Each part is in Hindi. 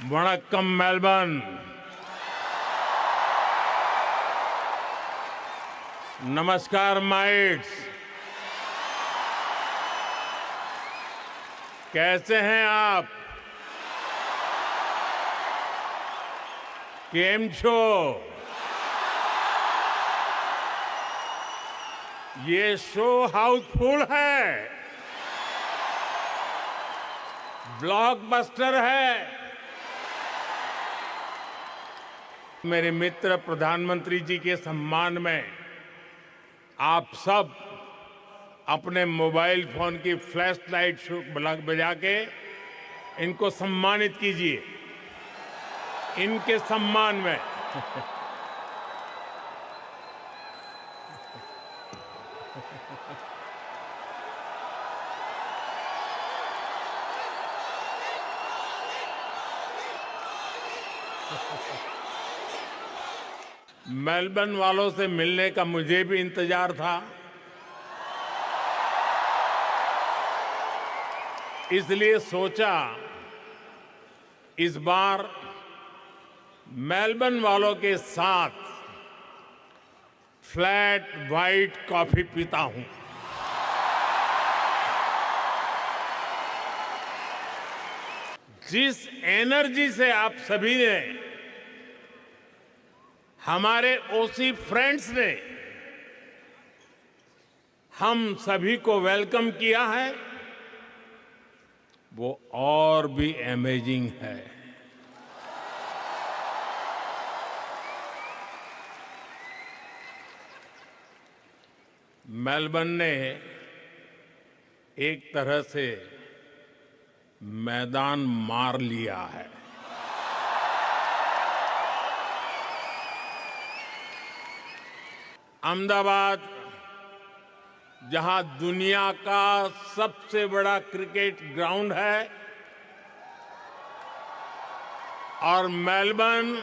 वणक्कम मेलबर्न। नमस्कार माइट्स। कैसे हैं आप? केम छो? ये शो हाउसफुल है, ब्लॉकबस्टर है। मेरे मित्र प्रधानमंत्री जी के सम्मान में आप सब अपने मोबाइल फोन की फ्लैश लाइट बजा के इनको सम्मानित कीजिए। इनके सम्मान में मेलबर्न वालों से मिलने का मुझे भी इंतजार था, इसलिए सोचा इस बार मेलबर्न वालों के साथ फ्लैट व्हाइट कॉफी पीता हूं। जिस एनर्जी से आप सभी ने, हमारे ओसी फ्रेंड्स ने हम सभी को वेलकम किया है, वो और भी अमेजिंग है। मेलबर्न ने एक तरह से मैदान मार लिया है। अहमदाबाद, जहां दुनिया का सबसे बड़ा क्रिकेट ग्राउंड है, और मेलबर्न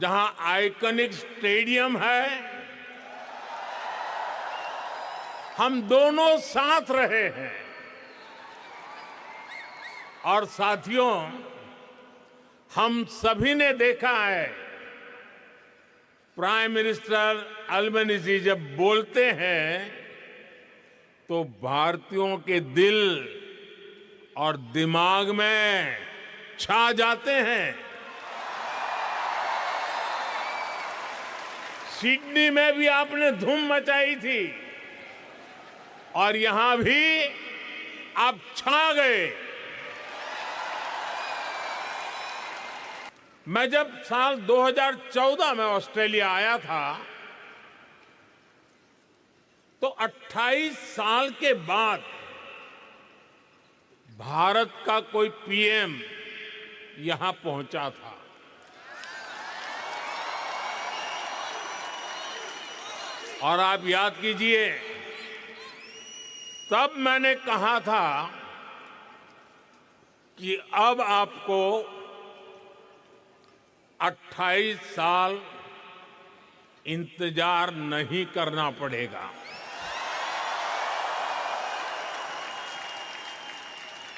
जहां आइकॉनिक स्टेडियम है, हम दोनों साथ रहे हैं। और साथियों, हम सभी ने देखा है, प्राइम मिनिस्टर अल्बनीज़ी जब बोलते हैं तो भारतीयों के दिल और दिमाग में छा जाते हैं। सिडनी में भी आपने धूम मचाई थी और यहां भी आप छा गए। मैं जब साल 2014 में ऑस्ट्रेलिया आया था तो 28 साल के बाद भारत का कोई पीएम यहां पहुंचा था। और आप याद कीजिए, तब मैंने कहा था कि अब आपको 28 साल इंतजार नहीं करना पड़ेगा।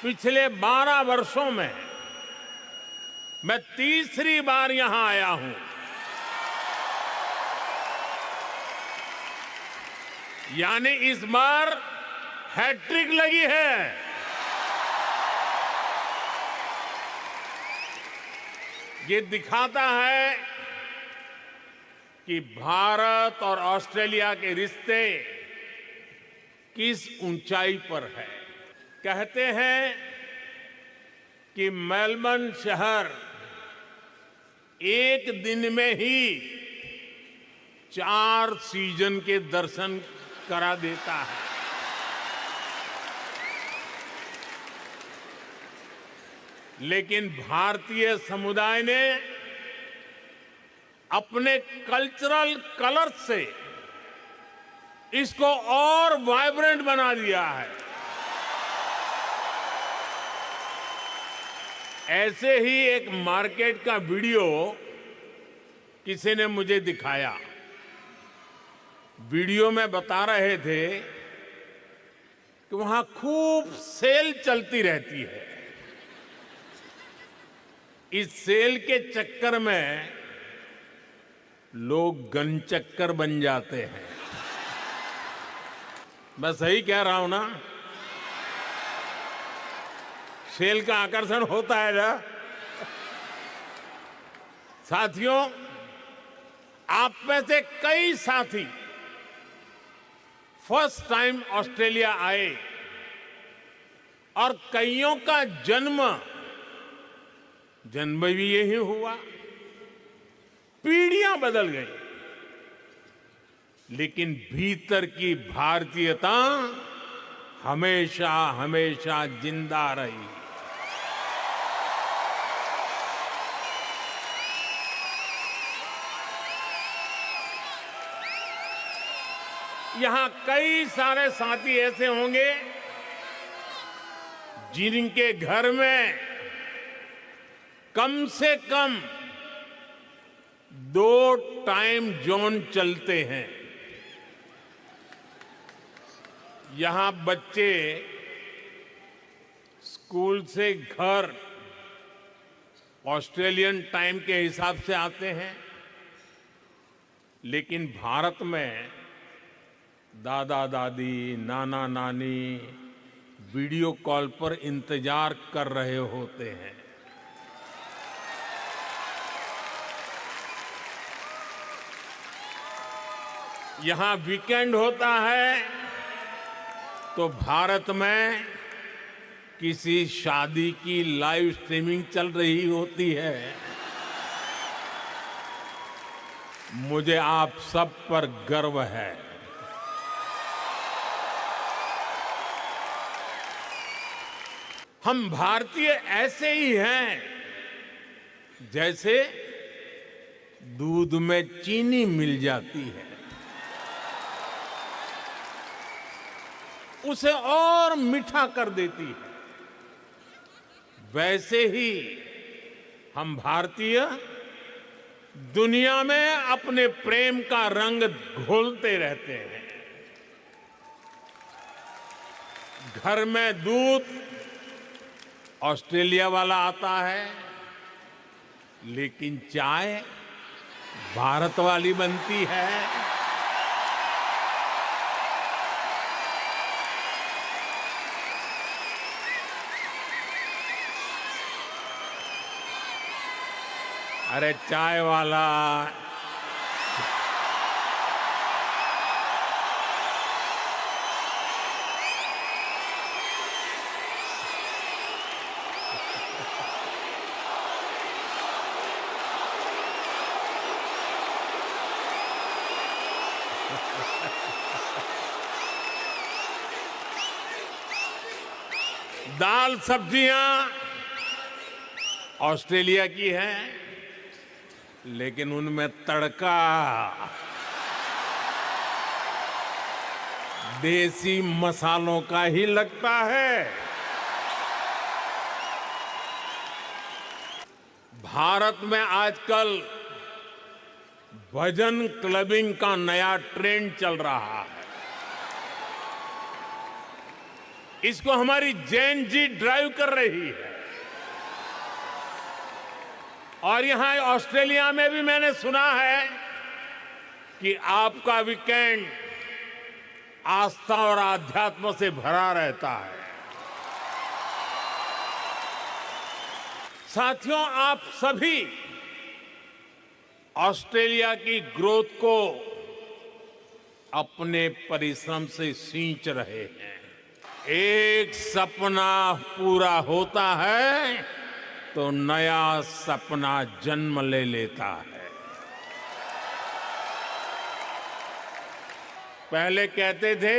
पिछले 12 वर्षों में मैं तीसरी बार यहां आया हूं। यानी इस बार हैट्रिक लगी है। ये दिखाता है कि भारत और ऑस्ट्रेलिया के रिश्ते किस ऊंचाई पर है। कहते हैं कि मेलबर्न शहर एक दिन में ही 4 सीजन के दर्शन करा देता है। लेकिन भारतीय समुदाय ने अपने कल्चरल कलर से इसको और वाइब्रेंट बना दिया है। ऐसे ही एक मार्केट का वीडियो किसी ने मुझे दिखाया। वीडियो में बता रहे थे कि वहां खूब सेल चलती रहती है। इस सेल के चक्कर में लोग गन चक्कर बन जाते हैं। मैं सही कह रहा हूं ना? सेल का आकर्षण होता है ना। साथियों, आप में से कई साथी फर्स्ट टाइम ऑस्ट्रेलिया आए और कईयों का जन्म भी यही हुआ। पीढ़ियां बदल गई, लेकिन भीतर की भारतीयता हमेशा हमेशा जिंदा रही। यहां कई सारे साथी ऐसे होंगे जिनके घर में कम से कम 2 टाइम जोन चलते हैं। यहां बच्चे स्कूल से घर ऑस्ट्रेलियन टाइम के हिसाब से आते हैं, लेकिन भारत में दादा दादी, नाना नानी वीडियो कॉल पर इंतजार कर रहे होते हैं। यहां वीकेंड होता है तो भारत में किसी शादी की लाइव स्ट्रीमिंग चल रही होती है। मुझे आप सब पर गर्व है। हम भारतीय ऐसे ही हैं जैसे दूध में चीनी मिल जाती है, उसे और मीठा कर देती है। वैसे ही हम भारतीय दुनिया में अपने प्रेम का रंग घोलते रहते हैं। घर में दूध ऑस्ट्रेलिया वाला आता है, लेकिन चाय भारत वाली बनती है। अरे चाय वाला दाल सब्जियां ऑस्ट्रेलिया की हैं, लेकिन उनमें तड़का देसी मसालों का ही लगता है। भारत में आजकल भजन क्लबिंग का नया ट्रेंड चल रहा है। इसको हमारी जेन जी ड्राइव कर रही है। और यहां ऑस्ट्रेलिया में भी मैंने सुना है कि आपका वीकेंड आस्था और आध्यात्म से भरा रहता है। साथियों, आप सभी ऑस्ट्रेलिया की ग्रोथ को अपने परिश्रम से सींच रहे हैं। एक सपना पूरा होता है तो नया सपना जन्म ले लेता है। पहले कहते थे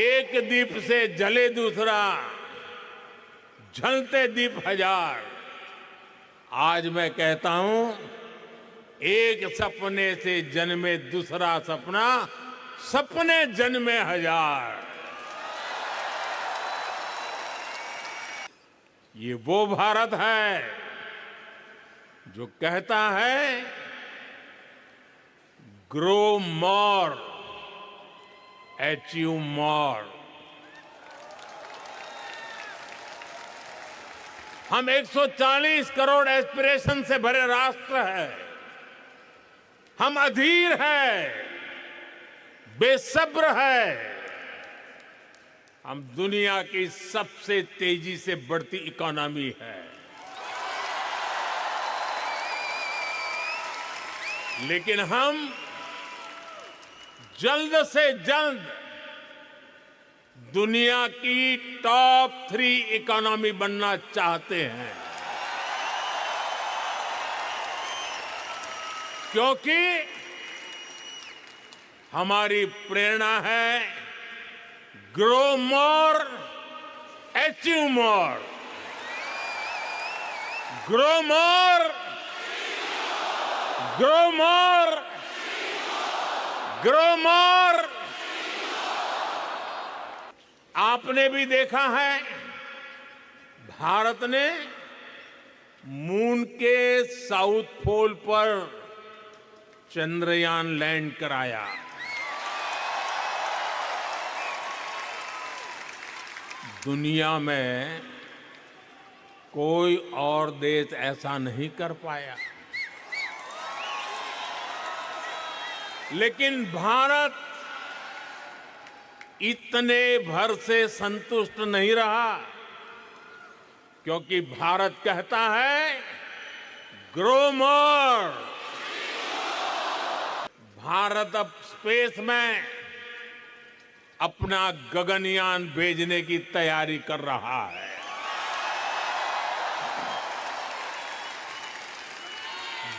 एक दीप से जले दूसरा, जलते दीप हजार। आज मैं कहता हूं एक सपने से जन्मे दूसरा सपना, सपने जन्मे हजार। ये वो भारत है जो कहता है grow more, achieve more. 2 more हम 140 करोड़ एस्पिरेशन से भरे राष्ट्र है। हम अधीर है, बेसब्र है। हम दुनिया की सबसे तेजी से बढ़ती इकोनॉमी है। लेकिन हम जल्द से जल्द दुनिया की टॉप 3 इकोनॉमी बनना चाहते हैं, क्योंकि हमारी प्रेरणा है grow more, achieve more. Grow more, grow more, grow more. आपने भी देखा है, भारत ने मून के साउथ पोल पर चंद्रयान लैंड कराया। दुनिया में कोई और देश ऐसा नहीं कर पाया। लेकिन भारत इतने भर से संतुष्ट नहीं रहा, क्योंकि भारत कहता है ग्रो मोर। भारत अब स्पेस में अपना गगनयान भेजने की तैयारी कर रहा है।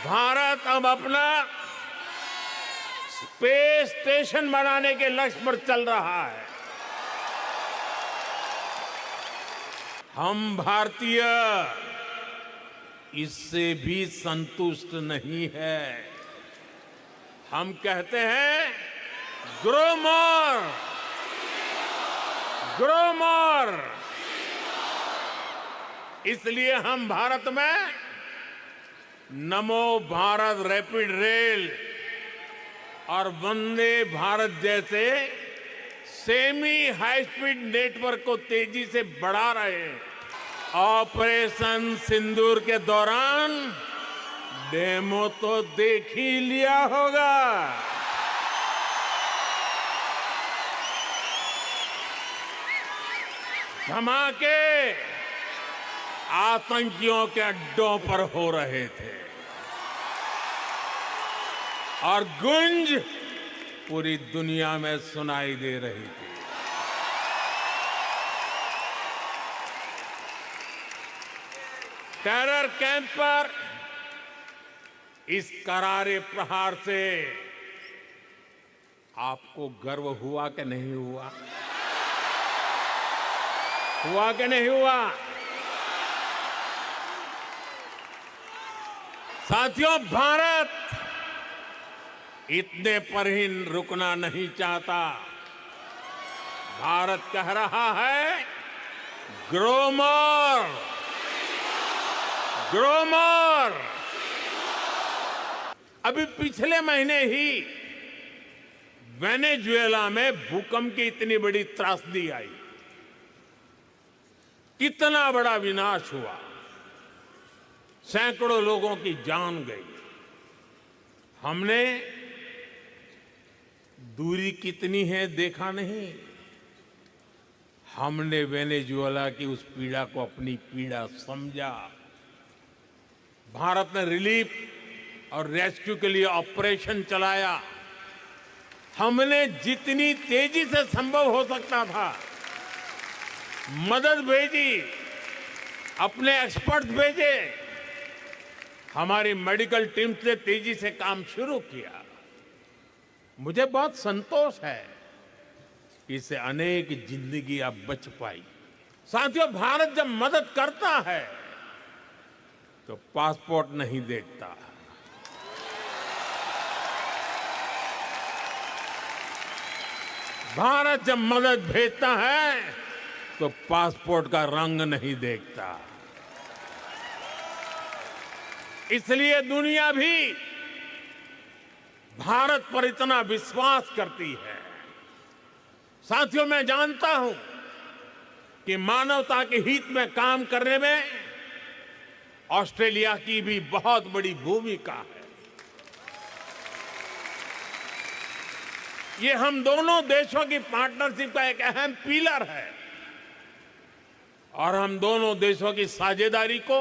भारत अब अपना स्पेस स्टेशन बनाने के लक्ष्य पर चल रहा है। हम भारतीय इससे भी संतुष्ट नहीं है। हम कहते हैं ग्रो मोर, ग्रो मोर। इसलिए हम भारत में नमो भारत रैपिड रेल और वंदे भारत जैसे सेमी हाई स्पीड नेटवर्क को तेजी से बढ़ा रहे हैं। ऑपरेशन सिंदूर के दौरान डेमो तो देख ही लिया होगा। धमाके आतंकियों के अड्डों पर हो रहे थे और गूंज पूरी दुनिया में सुनाई दे रही थी। टेरर कैंप पर इस करारे प्रहार से आपको गर्व हुआ कि नहीं हुआ? हुआ कि नहीं हुआ? साथियों, भारत इतने पर ही रुकना नहीं चाहता। भारत कह रहा है ग्रो मोर, ग्रो मोर। अभी पिछले महीने ही वेनेजुएला में भूकंप की इतनी बड़ी त्रासदी आई, कितना बड़ा विनाश हुआ, सैकड़ों लोगों की जान गई। हमने दूरी कितनी है देखा नहीं, हमने वेनेजुएला की उस पीड़ा को अपनी पीड़ा समझा। भारत ने रिलीफ और रेस्क्यू के लिए ऑपरेशन चलाया। हमने जितनी तेजी से संभव हो सकता था मदद भेजी, अपने एक्सपर्ट भेजे, हमारी मेडिकल टीम से तेजी से काम शुरू किया। मुझे बहुत संतोष है कि इससे अनेक जिंदगियां बच पाई। साथियों, भारत जब मदद करता है तो पासपोर्ट नहीं देखता। भारत जब मदद भेजता है तो पासपोर्ट का रंग नहीं देखता। इसलिए दुनिया भी भारत पर इतना विश्वास करती है। साथियों, मैं जानता हूं कि मानवता के हित में काम करने में ऑस्ट्रेलिया की भी बहुत बड़ी भूमिका है। ये हम दोनों देशों की पार्टनरशिप का एक अहम पिलर है और हम दोनों देशों की साझेदारी को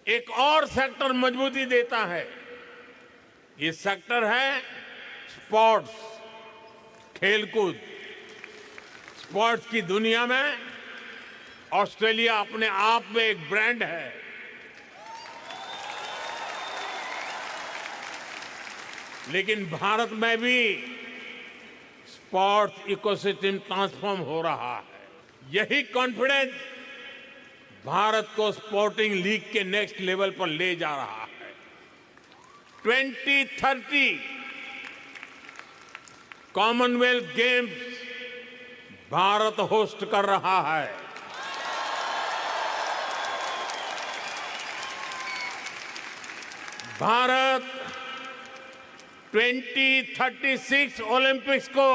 एक और सेक्टर मजबूती देता है। ये सेक्टर है स्पोर्ट्स, खेलकूद। स्पोर्ट्स की दुनिया में ऑस्ट्रेलिया अपने आप में एक ब्रांड है। लेकिन भारत में भी स्पोर्ट्स इकोसिस्टम ट्रांसफॉर्म हो रहा है। यही कॉन्फिडेंस भारत को स्पोर्टिंग लीग के नेक्स्ट लेवल पर ले जा रहा है। 2030 कॉमनवेल्थ गेम्स भारत होस्ट कर रहा है। भारत 2036 ओलंपिक्स को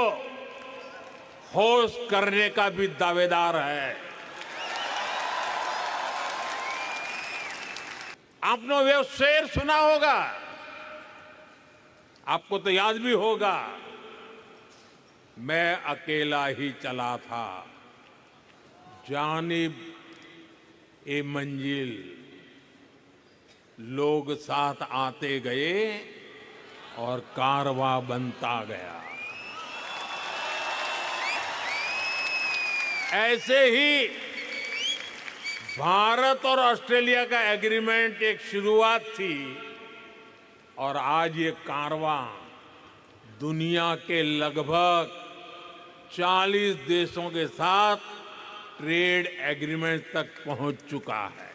होस्ट करने का भी दावेदार है। आपने वो शेर सुना होगा, आपको तो याद भी होगा, मैं अकेला ही चला था, जानिब ए मंजिल, लोग साथ आते गए और कारवां बनता गया। ऐसे ही भारत और ऑस्ट्रेलिया का एग्रीमेंट एक शुरुआत थी और आज ये कारवां दुनिया के लगभग 40 देशों के साथ ट्रेड एग्रीमेंट तक पहुंच चुका है।